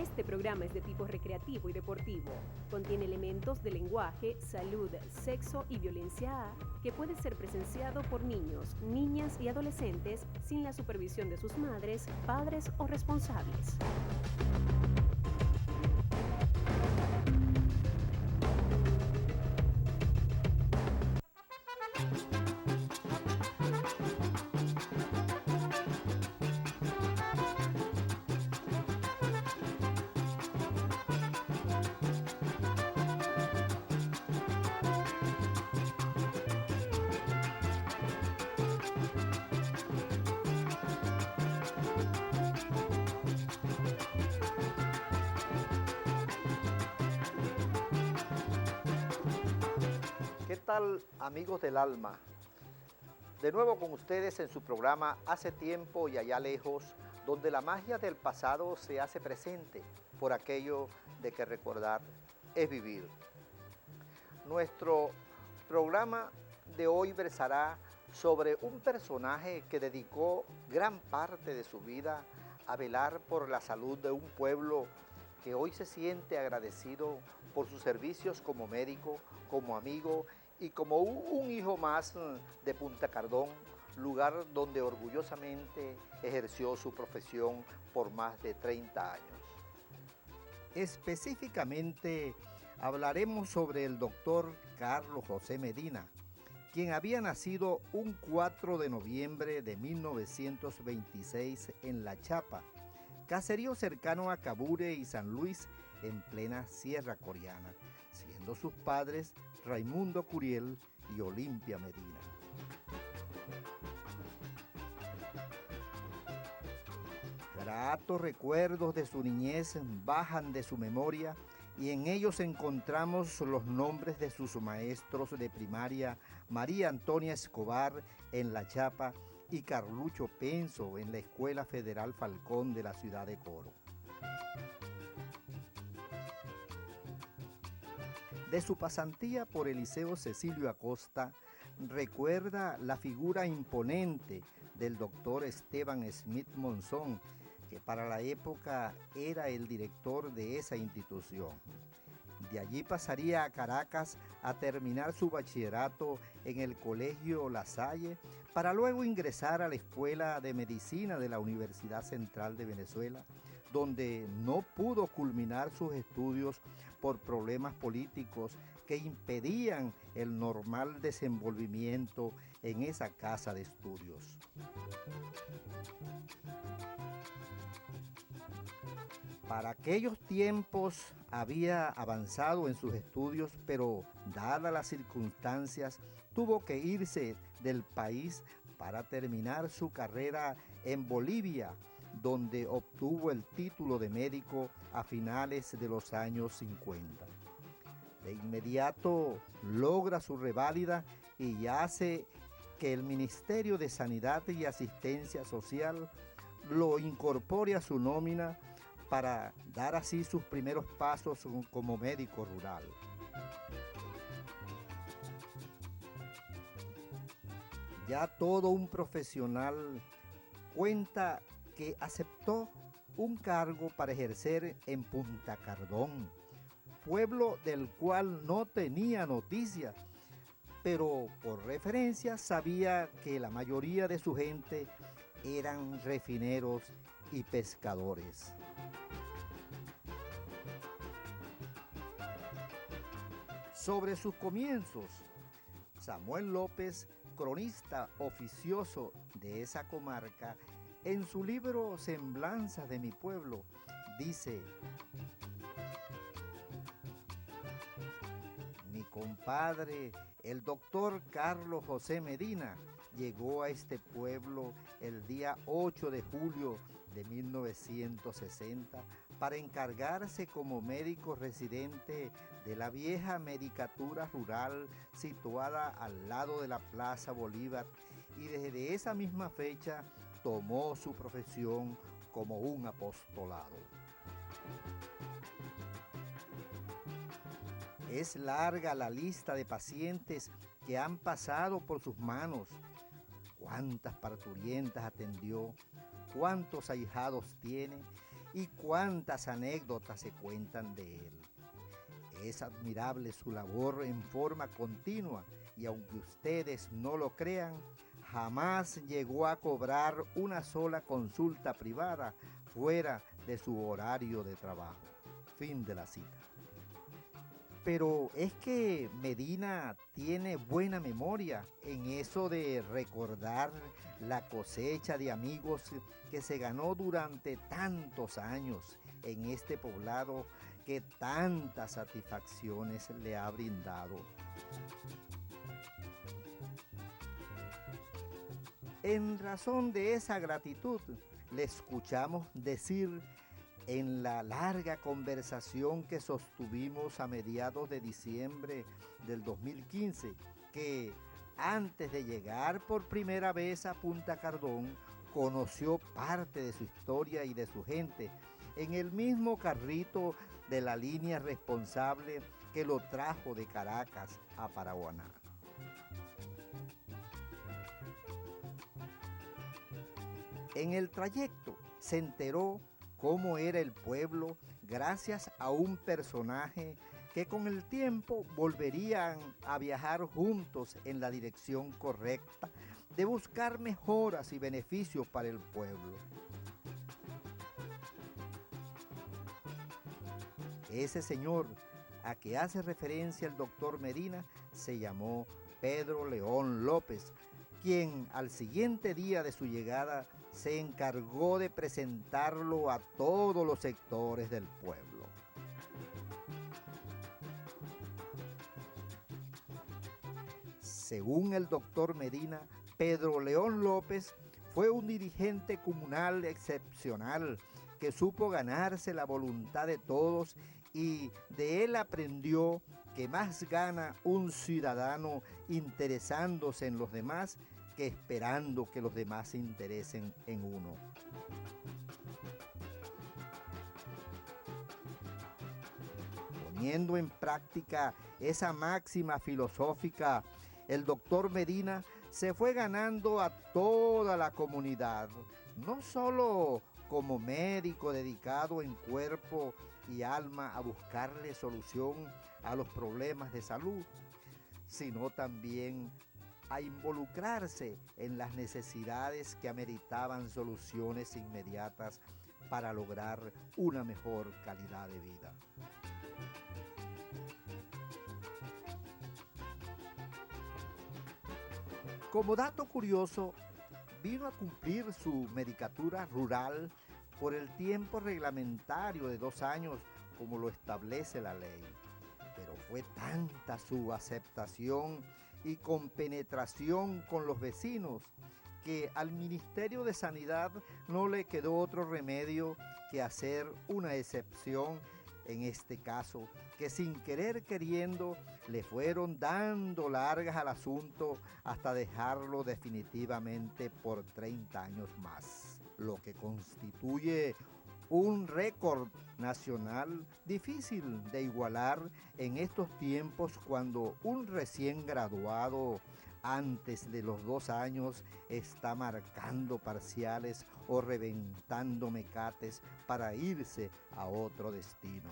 Este programa es de tipo recreativo y deportivo. Contiene elementos de lenguaje, salud, sexo y violencia A que puede ser presenciado por niños, niñas y adolescentes sin la supervisión de sus madres, padres o responsables. ¿Qué tal, amigos del alma? De nuevo con ustedes en su programa Hace tiempo y allá lejos, donde la magia del pasado se hace presente por aquello de que recordar es vivir. Nuestro programa de hoy versará sobre un personaje que dedicó gran parte de su vida a velar por la salud de un pueblo que hoy se siente agradecido por sus servicios como médico, como amigo y como un hijo más de Punta Cardón, lugar donde orgullosamente ejerció su profesión por más de 30 años. Específicamente hablaremos sobre el doctor Carlos José Medina, quien había nacido un 4 de noviembre de 1926 en La Chapa, caserío cercano a Cabure y San Luis, en plena Sierra Coreana, siendo sus padres Raimundo Curiel y Olimpia Medina. Gratos recuerdos de su niñez bajan de su memoria y en ellos encontramos los nombres de sus maestros de primaria, María Antonia Escobar en La Chapa y Carlucho Penso en la Escuela Federal Falcón de la ciudad de Coro. De su pasantía por el Liceo Cecilio Acosta, recuerda la figura imponente del doctor Esteban Smith Monzón, que para la época era el director de esa institución. De allí pasaría a Caracas a terminar su bachillerato en el Colegio La Salle, para luego ingresar a la Escuela de Medicina de la Universidad Central de Venezuela, donde no pudo culminar sus estudios por problemas políticos que impedían el normal desenvolvimiento en esa casa de estudios. Para aquellos tiempos había avanzado en sus estudios, pero dadas las circunstancias, tuvo que irse del país para terminar su carrera en Bolivia, donde obtuvo el título de médico a finales de los años 50. De inmediato logra su reválida y hace que el Ministerio de Sanidad y Asistencia Social lo incorpore a su nómina para dar así sus primeros pasos como médico rural. Ya todo un profesional, cuenta que aceptó un cargo para ejercer en Punta Cardón, pueblo del cual no tenía noticia, pero por referencia sabía que la mayoría de su gente eran refineros y pescadores. Sobre sus comienzos, Samuel López, cronista oficioso de esa comarca, en su libro Semblanzas de mi pueblo, dice: mi compadre, el doctor Carlos José Medina, llegó a este pueblo el día 8 de julio de 1960 para encargarse como médico residente de la vieja medicatura rural situada al lado de la Plaza Bolívar, y desde esa misma fecha tomó su profesión como un apostolado. Es larga la lista de pacientes que han pasado por sus manos. Cuántas parturientas atendió, cuántos ahijados tiene y cuántas anécdotas se cuentan de él. Es admirable su labor en forma continua y aunque ustedes no lo crean, jamás llegó a cobrar una sola consulta privada fuera de su horario de trabajo. Fin de la cita. Pero es que Medina tiene buena memoria en eso de recordar la cosecha de amigos que se ganó durante tantos años en este poblado que tantas satisfacciones le ha brindado. En razón de esa gratitud, le escuchamos decir en la larga conversación que sostuvimos a mediados de diciembre del 2015, que antes de llegar por primera vez a Punta Cardón, conoció parte de su historia y de su gente en el mismo carrito de la línea responsable que lo trajo de Caracas a Paraguaná. En el trayecto se enteró cómo era el pueblo gracias a un personaje que con el tiempo volverían a viajar juntos en la dirección correcta de buscar mejoras y beneficios para el pueblo. Ese señor a que hace referencia el doctor Medina se llamó Pedro León López, quien al siguiente día de su llegada se encargó de presentarlo a todos los sectores del pueblo. Según el doctor Medina, Pedro León López fue un dirigente comunal excepcional que supo ganarse la voluntad de todos y de él aprendió que más gana un ciudadano interesándose en los demás que esperando que los demás se interesen en uno. Poniendo en práctica esa máxima filosófica, el doctor Medina se fue ganando a toda la comunidad, no solo como médico dedicado en cuerpo y alma a buscarle solución a los problemas de salud, sino también a involucrarse en las necesidades que ameritaban soluciones inmediatas para lograr una mejor calidad de vida. Como dato curioso, vino a cumplir su medicatura rural por el tiempo reglamentario de 2 años como lo establece la ley. Pero fue tanta su aceptación y compenetración con los vecinos que al Ministerio de Sanidad no le quedó otro remedio que hacer una excepción en este caso, que sin querer queriendo le fueron dando largas al asunto hasta dejarlo definitivamente por 30 años más, lo que constituye un récord nacional difícil de igualar en estos tiempos cuando un recién graduado antes de los 2 años está marcando parciales o reventando mecates para irse a otro destino.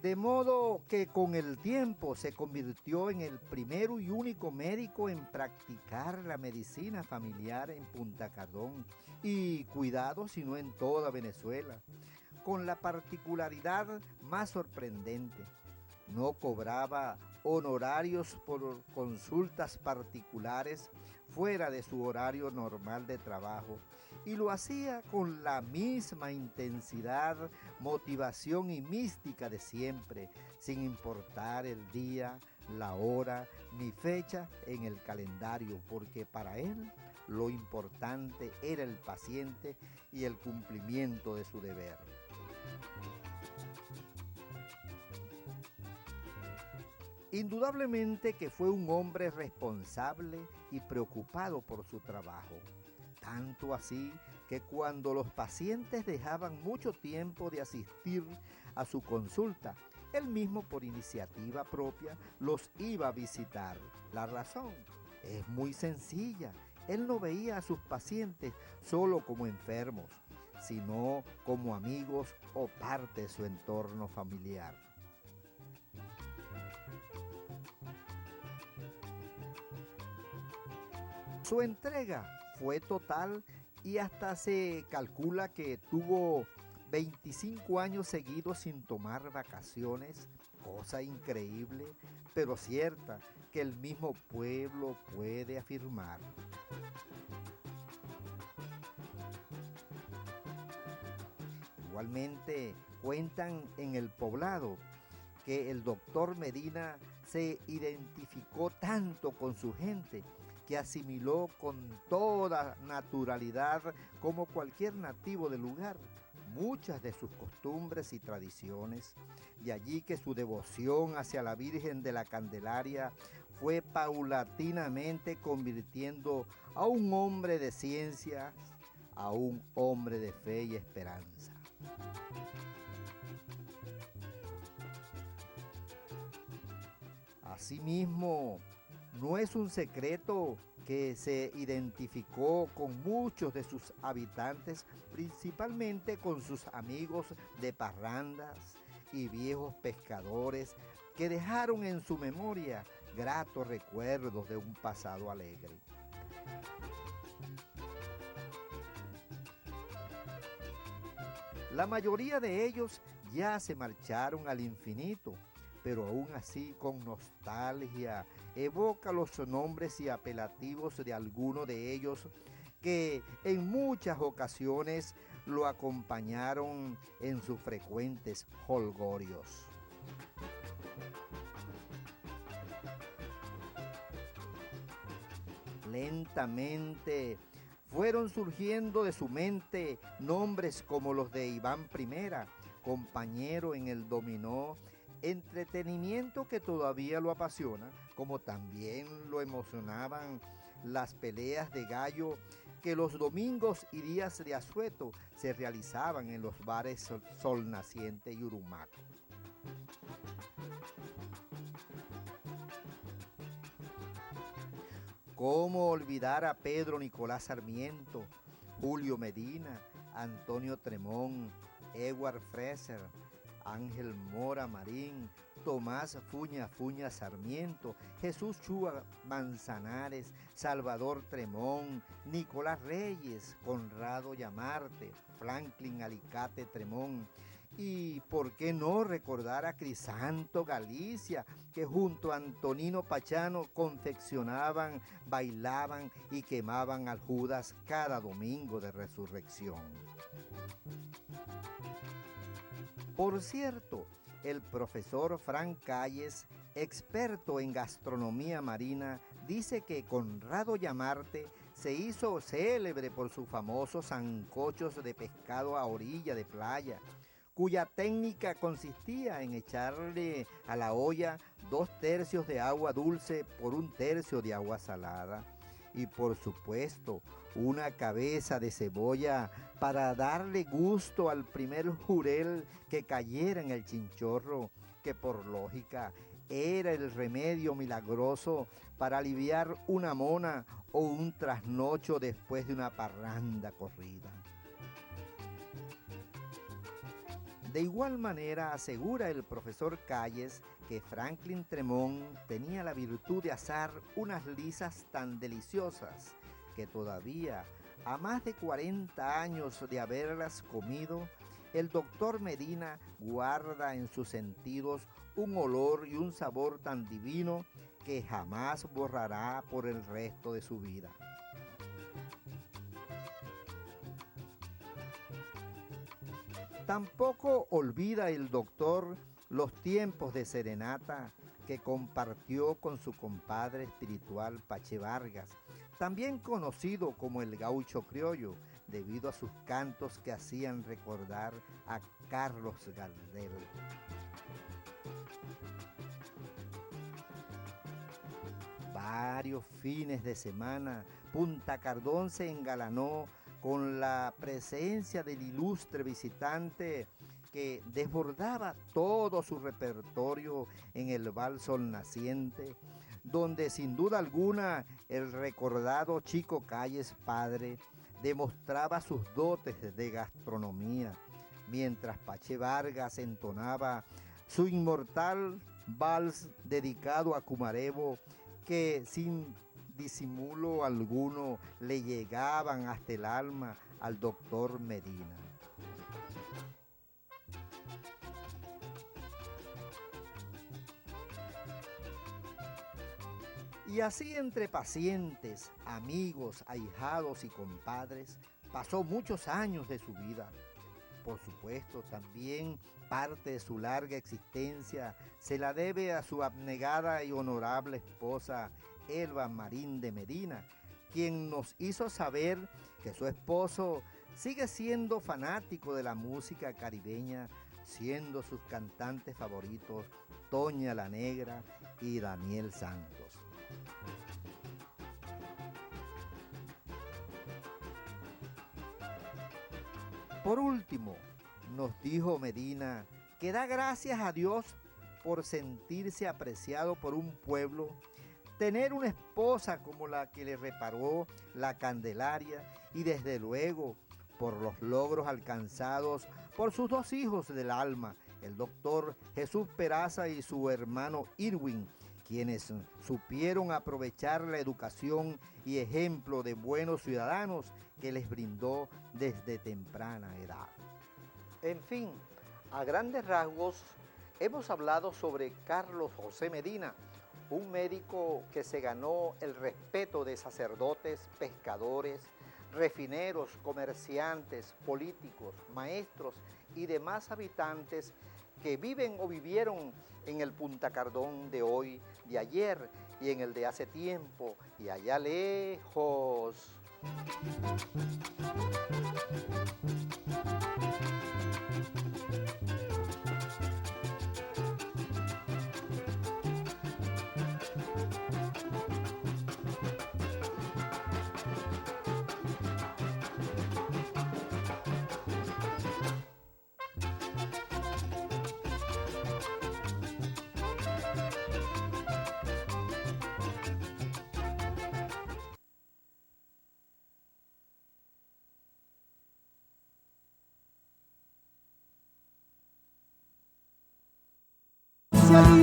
De modo que con el tiempo se convirtió en el primero y único médico en practicar la medicina familiar en Punta Cardón y cuidado si no en toda Venezuela, con la particularidad más sorprendente. No cobraba honorarios por consultas particulares fuera de su horario normal de trabajo y lo hacía con la misma intensidad, motivación y mística de siempre, sin importar el día, la hora ni fecha en el calendario, porque para él lo importante era el paciente y el cumplimiento de su deber. Indudablemente que fue un hombre responsable y preocupado por su trabajo, tanto así que cuando los pacientes dejaban mucho tiempo de asistir a su consulta, él mismo por iniciativa propia los iba a visitar. La razón es muy sencilla, él no veía a sus pacientes solo como enfermos, sino como amigos o parte de su entorno familiar. Su entrega fue total y hasta se calcula que tuvo 25 años seguidos sin tomar vacaciones, cosa increíble, pero cierta, que el mismo pueblo puede afirmar. Igualmente cuentan en el poblado que el doctor Medina se identificó tanto con su gente que asimiló con toda naturalidad, como cualquier nativo del lugar, muchas de sus costumbres y tradiciones, de allí que su devoción hacia la Virgen de la Candelaria fue paulatinamente convirtiendo a un hombre de ciencia a un hombre de fe y esperanza. Asimismo, no es un secreto que se identificó con muchos de sus habitantes, principalmente con sus amigos de parrandas y viejos pescadores que dejaron en su memoria gratos recuerdos de un pasado alegre. La mayoría de ellos ya se marcharon al infinito, pero aún así con nostalgia evoca los nombres y apelativos de algunos de ellos que en muchas ocasiones lo acompañaron en sus frecuentes jolgorios. Lentamente fueron surgiendo de su mente nombres como los de Iván I, compañero en el dominó, entretenimiento que todavía lo apasiona, como también lo emocionaban las peleas de gallo que los domingos y días de asueto se realizaban en los bares Sol Naciente y Urumaco. ¿Cómo olvidar a Pedro Nicolás Sarmiento, Julio Medina, Antonio Tremón, Edward Fraser, Ángel Mora Marín, Tomás Fuña Sarmiento, Jesús Chúa Manzanares, Salvador Tremón, Nicolás Reyes, Conrado Llamarte, Franklin Alicate Tremón? Y por qué no recordar a Crisanto Galicia, que junto a Antonino Pachano confeccionaban, bailaban y quemaban al Judas cada domingo de resurrección. Por cierto, el profesor Frank Calles, experto en gastronomía marina, dice que Conrado Llamarte se hizo célebre por sus famosos sancochos de pescado a orilla de playa, cuya técnica consistía en echarle a la olla 2/3 de agua dulce por 1/3 de agua salada y por supuesto una cabeza de cebolla para darle gusto al primer jurel que cayera en el chinchorro, que por lógica era el remedio milagroso para aliviar una mona o un trasnocho después de una parranda corrida. De igual manera asegura el profesor Calles que Franklin Tremón tenía la virtud de asar unas lisas tan deliciosas que todavía, a más de 40 años de haberlas comido, el doctor Medina guarda en sus sentidos un olor y un sabor tan divino que jamás borrará por el resto de su vida. Tampoco olvida el doctor los tiempos de serenata que compartió con su compadre espiritual Pache Vargas, también conocido como el Gaucho Criollo, debido a sus cantos que hacían recordar a Carlos Gardel. Varios fines de semana, Punta Cardón se engalanó con la presencia del ilustre visitante que desbordaba todo su repertorio en el Val Sol Naciente, donde sin duda alguna el recordado Chico Calles padre demostraba sus dotes de gastronomía, mientras Pache Vargas entonaba su inmortal vals dedicado a Cumarebo, que sin disimulo alguno le llegaban hasta el alma al doctor Medina. Y así entre pacientes, amigos, ahijados y compadres, pasó muchos años de su vida. Por supuesto, también parte de su larga existencia se la debe a su abnegada y honorable esposa, Elba Marín de Medina, quien nos hizo saber que su esposo sigue siendo fanático de la música caribeña, siendo sus cantantes favoritos Toña la Negra y Daniel Santos. Por último, nos dijo Medina que da gracias a Dios por sentirse apreciado por un pueblo, tener una esposa como la que le reparó la Candelaria y desde luego por los logros alcanzados por sus dos hijos del alma, el doctor Jesús Peraza y su hermano Irwin, quienes supieron aprovechar la educación y ejemplo de buenos ciudadanos que les brindó desde temprana edad. En fin, a grandes rasgos, hemos hablado sobre Carlos José Medina, un médico que se ganó el respeto de sacerdotes, pescadores, refineros, comerciantes, políticos, maestros y demás habitantes que viven o vivieron en el Punta Cardón de hoy, de ayer y en el de hace tiempo y allá lejos.